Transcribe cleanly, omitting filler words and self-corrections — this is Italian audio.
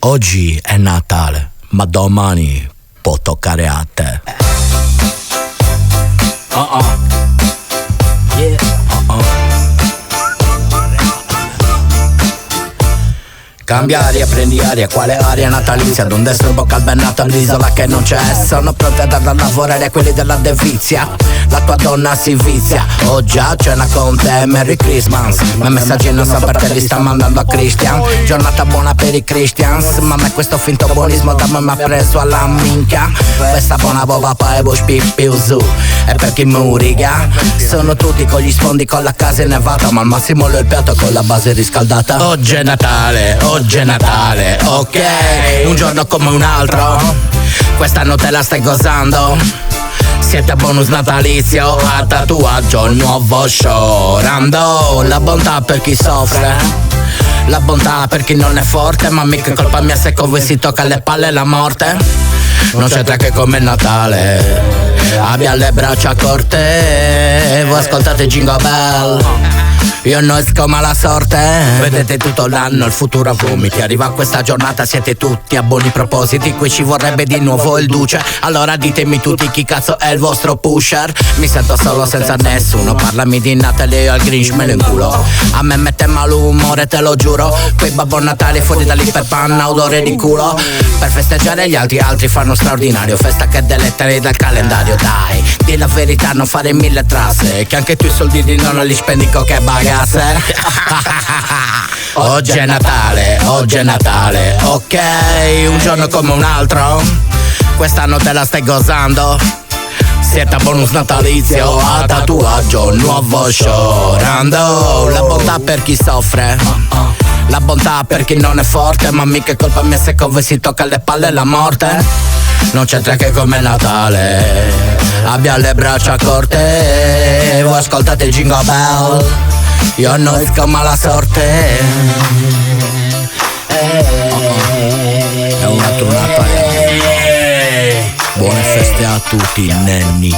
Oggi è Natale, ma domani può toccare a te. Cambia aria, prendi aria, quale aria natalizia? Donde sto il bocca al bennato all'isola che non c'è. Sono pronta da lavorare a quelli della devizia. La tua donna si vizia. Oh già, cena con te, Merry Christmas. Ma messaggi non so perché li sta mandando a Christian. Giornata buona per i Christians. Ma me questo finto buonismo da me mi ha preso alla minchia. Questa buona boba pa e bush più su. E per chi muriga sono tutti con gli sfondi con la casa innevata. Ma al massimo lo il piatto con la base riscaldata. Oggi è Natale, oggi è Natale, ok, un giorno come un altro. Quest'anno te la stai gozando. Siete bonus natalizio, a tatuaggio nuovo sciorando. La bontà per chi soffre, la bontà per chi non è forte. Ma mica è colpa mia se con voi si tocca alle palle la morte. Non c'entra che come Natale abbia le braccia corte. Voi ascoltate Jingle Bell, io non esco ma la sorte. Vedete tutto l'anno il futuro a vomiti. Arriva questa giornata siete tutti a buoni propositi. Qui ci vorrebbe di nuovo il duce. Allora ditemi tutti chi cazzo è il vostro pusher. Mi sento solo senza nessuno. Parlami di Natale io al Grinch me lo inculo. A me mette malumore te lo giuro. Quei Babbo Natale fuori dall'iperpanna odore di culo. Per festeggiare gli altri fanno straordinario. Festa che deletterei dal calendario. Dai, di la verità non fare mille trasse. Che anche tu i soldi di nonno li spendi con che bagasse. Oggi è Natale, oggi è Natale, ok, un giorno come un altro. Quest'anno te la stai gozando. Siete a bonus natalizio, a tatuaggio nuovo sciorando. La bontà per chi soffre, la bontà per chi non è forte. Ma mica è colpa mia se con voi si tocca alle palle la morte. Non c'entra che come Natale abbia le braccia corte. Voi ascoltate Jingle Bell, io non esco ma la sorte. È un altro Natale. Buone feste a tutti, nenni.